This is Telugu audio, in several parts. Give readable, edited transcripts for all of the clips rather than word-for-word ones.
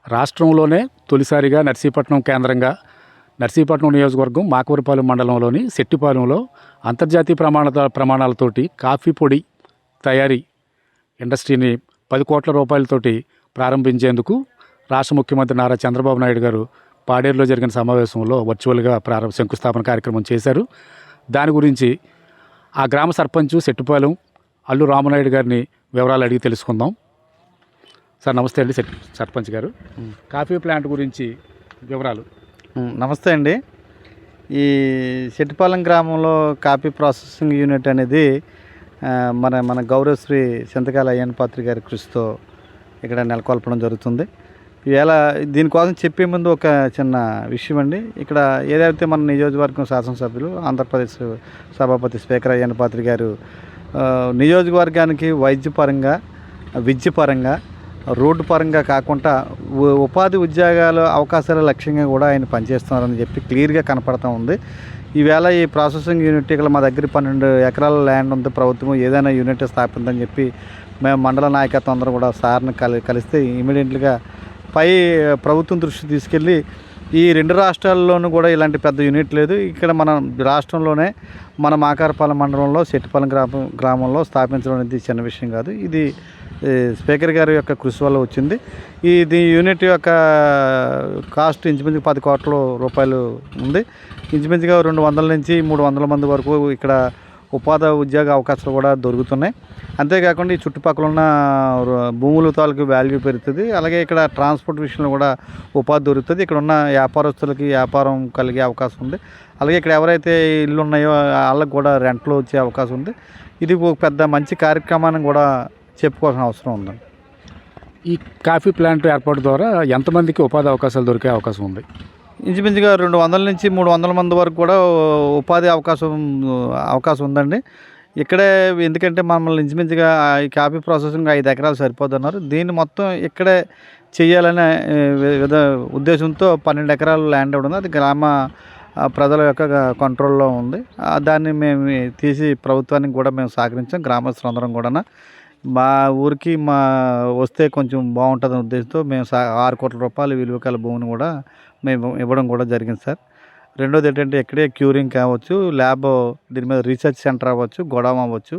రాష్ట్రంలోనే తొలిసారిగా నర్సీపట్నం కేంద్రంగా నర్సీపట్నం నియోజకవర్గం మాకవరపాలెం మండలంలోని శెట్టిపాలెంలో అంతర్జాతీయ ప్రమాణాలతోటి కాఫీ పొడి తయారీ ఇండస్ట్రీని 10 కోట్ల రూపాయలతోటి ప్రారంభించేందుకు రాష్ట్ర ముఖ్యమంత్రి నారా చంద్రబాబు నాయుడు గారు పాడేరులో జరిగిన సమావేశంలో వర్చువల్గా శంకుస్థాపన కార్యక్రమం చేశారు. దాని గురించి ఆ గ్రామ సర్పంచ్ శెట్టిపాలెం అల్లు రామనాయుడు గారిని వివరాలు అడిగి తెలుసుకుందాం. సార్ నమస్తే అండి. సర్పంచ్ గారు, కాఫీ ప్లాంట్ గురించి వివరాలు. నమస్తే అండి. ఈ శెట్టిపాలెం గ్రామంలో కాఫీ ప్రాసెసింగ్ యూనిట్ అనేది మన గౌరవశ్రీ చింతకాయల అయ్యన్న పాత్రి గారి కృషితో ఇక్కడ నెలకొల్పడం జరుగుతుంది. ఈవేళ దీనికోసం చెప్పే ముందు ఒక చిన్న విషయం అండి. ఇక్కడ ఏదైతే మన నియోజకవర్గం శాసనసభ్యులు ఆంధ్రప్రదేశ్ సభాపతి స్పీకర్ అయ్యన్న పాత్రి గారు నియోజకవర్గానికి వైద్యపరంగా, విద్యపరంగా, రోడ్డు పరంగా కాకుండా ఉపాధి ఉద్యోగాల అవకాశాల లక్ష్యంగా కూడా ఆయన పనిచేస్తున్నారని చెప్పి క్లియర్గా కనపడుతూ ఉంది. ఈవేళ ఈ ప్రాసెసింగ్ యూనిట్ ఇక్కడ మా దగ్గర 12 ఎకరాల ల్యాండ్ ఉంది. ప్రభుత్వం ఏదైనా యూనిట్ స్థాపిందని చెప్పి మేము మండల నాయకత్వం అందరూ కూడా సార్ని కలిస్తే ఇమీడియట్గా పై ప్రభుత్వం దృష్టి తీసుకెళ్ళి ఈ 2 రాష్ట్రాల్లోనూ కూడా ఇలాంటి పెద్ద యూనిట్ లేదు. ఇక్కడ మన రాష్ట్రంలోనే మన మాకవరపాలెం మండలంలో శెట్టిపాలెం గ్రామంలో స్థాపించడం అనేది చిన్న విషయం కాదు. ఇది స్పీకర్ గారి యొక్క కృషి వల్ల వచ్చింది. ఇది యూనిట్ యొక్క కాస్ట్ ఇంచుమించుగా 10 కోట్ల రూపాయలు ఉంది. ఇంచుమించుగా 200 నుంచి 300 మంది వరకు ఇక్కడ ఉపాధి ఉద్యోగ అవకాశాలు కూడా దొరుకుతున్నాయి. అంతేకాకుండా ఈ చుట్టుపక్కల ఉన్న భూముల తాలూకు వాల్యూ పెరుగుతుంది. అలాగే ఇక్కడ ట్రాన్స్పోర్ట్ విషయంలో కూడా ఉపాధి దొరుకుతుంది. ఇక్కడ ఉన్న వ్యాపారస్తులకి వ్యాపారం కలిగే అవకాశం ఉంది. అలాగే ఇక్కడ ఎవరైతే ఇల్లు ఉన్నాయో వాళ్ళకి కూడా రెంట్లో వచ్చే అవకాశం ఉంది. ఇది ఒక పెద్ద మంచి కార్యక్రమాన్ని కూడా చెప్పుకోవాల్సిన అవసరం ఉందండి. ఈ కాఫీ ప్లాంట్ ఏర్పాటు ద్వారా ఎంతమందికి ఉపాధి అవకాశాలు దొరికే అవకాశం ఉంది? ఇంచుమించుగా 200 నుంచి 300 మంది వరకు కూడా ఉపాధి అవకాశం ఉందండి. ఇక్కడే ఎందుకంటే మమ్మల్ని ఇంచుమించుగా ఈ కాఫీ ప్రాసెసింగ్ 5 ఎకరాలు సరిపోతున్నారు. దీన్ని మొత్తం ఇక్కడే చేయాలనే ఉద్దేశంతో 12 ఎకరాలు ల్యాండ్ ఉంది. అది గ్రామ ప్రజల యొక్క కంట్రోల్లో ఉంది. దాన్ని మేము తీసి ప్రభుత్వానికి కూడా మేము సహకరించాం. గ్రామస్తులందరం కూడా మా ఊరికి వస్తే కొంచెం బాగుంటుందనే ఉద్దేశంతో మేము 6 కోట్ల రూపాయల విలువ కల భూమిని కూడా మేము ఇవ్వడం కూడా జరిగింది సార్. రెండోది ఏంటంటే ఇక్కడే క్యూరింగ్ కావచ్చు, ల్యాబ్ దీని మీద రీసెర్చ్ సెంటర్ అవ్వచ్చు, గోడౌన్ అవ్వచ్చు.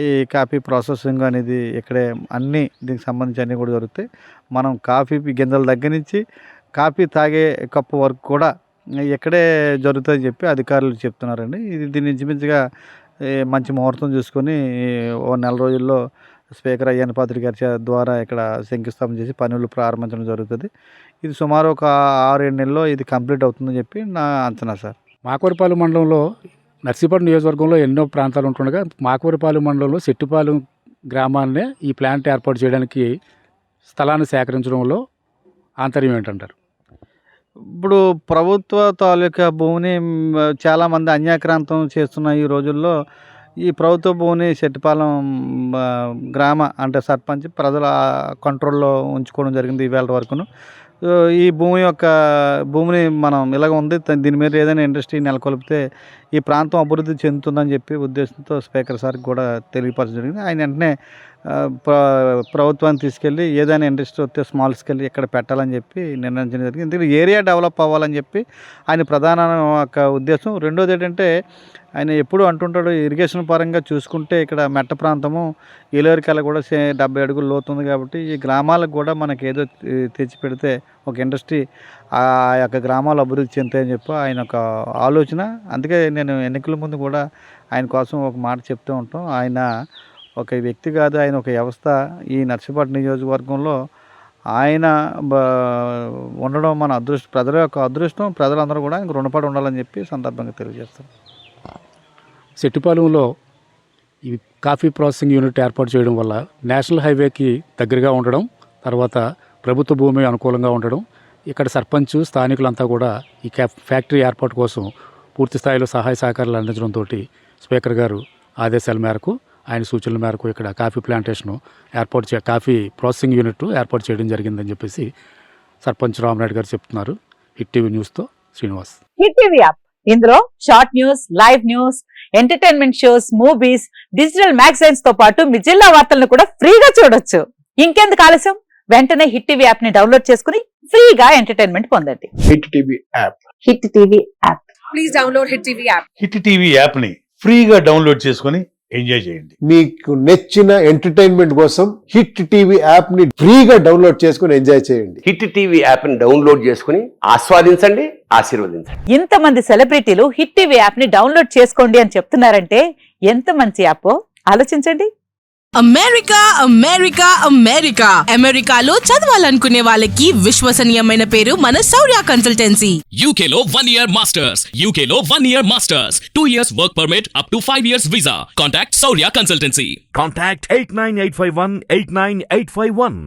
ఈ కాఫీ ప్రాసెసింగ్ అనేది ఇక్కడే అన్నీ దీనికి సంబంధించి అన్నీ కూడా జరుగుతాయి. మనం కాఫీ గింజల దగ్గర నుంచి కాఫీ తాగే కప్పు వరకు కూడా ఇక్కడే జరుగుతుందని చెప్పి అధికారులు చెప్తున్నారండి. దీన్ని ఇంచుమించుగా మంచి ముహూర్తం చూసుకొని ఓ 4 రోజుల్లో స్పీకర్ అయ్యన్న పాత్రి గారి ద్వారా ఇక్కడ శంకుస్థాపన చేసి పనులు ప్రారంభించడం జరుగుతుంది. ఇది సుమారు ఒక 6-7 నెలల్లో ఇది కంప్లీట్ అవుతుందని చెప్పి నా అంచనా సార్. మాకవరపాలెం మండలంలో నర్సీపట్నం నియోజకవర్గంలో ఎన్నో ప్రాంతాలు ఉంటుండగా మాకవరపాలెం మండలంలో శెట్టిపాలెం గ్రామాన్నే ఈ ప్లాంట్ ఏర్పాటు చేయడానికి స్థలాన్ని సేకరించడంలో ఆంతర్యం ఏంటంటారు? ఇప్పుడు ప్రభుత్వ తాలూకా భూమిని చాలామంది అన్యాక్రాంతం చేస్తున్న ఈ రోజుల్లో ఈ ప్రభుత్వ భూమిని శెట్టిపాలెం గ్రామ అంటే సర్పంచ్ ప్రజల కంట్రోల్లో ఉంచుకోవడం జరిగింది ఈవేళ వరకును. ఈ భూమిని మనం ఇలాగ ఉంది, దీని మీద ఏదైనా ఇండస్ట్రీ నెలకొల్పితే ఈ ప్రాంతం అభివృద్ధి చెందుతుందని చెప్పి ఉద్దేశంతో స్పీకర్ సార్కి కూడా తెలియపరచడం జరిగింది. ఆయన వెంటనే ప్రభుత్వాన్ని తీసుకెళ్ళి ఏదైనా ఇండస్ట్రీ వస్తే స్మాల్ స్కేల్ ఇక్కడ పెట్టాలని చెప్పి నిర్ణయించడం జరిగింది. ఎందుకంటే ఏరియా డెవలప్ అవ్వాలని చెప్పి ఆయన ప్రధాన ఉద్దేశం. రెండోది ఏంటంటే ఆయన ఎప్పుడు అంటుంటాడు, ఇరిగేషన్ పరంగా చూసుకుంటే ఇక్కడ మెట్ట ప్రాంతము ఏలేరికల కూడా 70 అడుగులు లోతుంది కాబట్టి ఈ గ్రామాలకు కూడా మనకి ఏదో తెచ్చి పెడితే ఒక ఇండస్ట్రీ ఆ యొక్క గ్రామాలు అభివృద్ధి చెందుతాయని చెప్పి ఆయన ఒక ఆలోచన. అందుకే నేను ఎన్నికల ముందు కూడా ఆయన కోసం ఒక మాట చెప్తూ ఉంటాం. ఆయన ఒక వ్యక్తి కాదు, ఆయన ఒక వ్యవస్థ. ఈ నర్సీపట్నం నియోజకవర్గంలో ఆయన ఉండడం మన అదృష్టం, ప్రజల యొక్క అదృష్టం. ప్రజలందరూ కూడా ఆయనకు రుణపడి ఉండాలని చెప్పి సందర్భంగా తెలియజేస్తాం. శెట్టిపాలెంలో ఈ కాఫీ ప్రాసెసింగ్ యూనిట్ ఏర్పాటు చేయడం వల్ల నేషనల్ హైవేకి దగ్గరగా ఉండడం, తర్వాత ప్రభుత్వ భూమి అనుకూలంగా ఉండడం, ఇక్కడ సర్పంచ్ స్థానికులంతా కూడా ఈ ఫ్యాక్టరీ ఏర్పాటు కోసం పూర్తి స్థాయిలో సహాయ సహకారాలు అందించడంతో స్పీకర్ గారు ఆదేశాల మేరకు, ఆయన సూచనల మేరకు ఇక్కడ coffee plantation coffee processing unit ఏర్పాటు చేయడం జరిగిందని చెప్పేసి సర్పంచ్ రామనాయుడు గారు చెప్తున్నారు. హిట్ టీవీ న్యూస్తో శ్రీనివాస్. హిట్ టీవీ యాప్, ఇందులో short news, live news, entertainment shows, movies, digital magazines తో పాటు మీ జిల్లా వార్తలను కూడా ఫ్రీగా చూడొచ్చు. ఇంకెందుకు ఆలస్యం, వెంటనే హిట్ టీవీ యాప్ ని డౌన్లోడ్ చేసుకుని ఫ్రీగా ఎంటర్టైన్మెంట్ పొందండి. Hit TV app. Hit TV app. Please download Hit TV app. Hit TV యాప్ని ఫ్రీగా డౌన్లోడ్ చేసుకొని ఎంజాయ్ చేయండి. మీకు నచ్చిన ఎంటర్టైన్మెంట్ కోసం హిట్ టీవీ యాప్ ని ఫ్రీగా డౌన్లోడ్ చేసుకుని ఎంజాయ్ చేయండి. హిట్ టీవీ యాప్ని డౌన్లోడ్ చేసుకుని ఆస్వాదించండి, ఆశీర్వదించండి. ఇంతమంది సెలబ్రిటీలు హిట్ టీవీ యాప్ ని డౌన్లోడ్ చేసుకోండి అని చెప్తున్నారంటే ఎంత మంచి యాప్ ఆలోచించండి. అమెరికా అమెరికా అమెరికా అమెరికాలో చదవాలనుకునే వాళ్ళకి విశ్వసనీయమైన పేరు మన శౌర్య కన్సల్టెన్సీ. UK లో 1 year masters. UK లో 1 year masters. 2 years work permit up to 5 years visa. Contact Saurya Consultancy. Contact 89851 89851.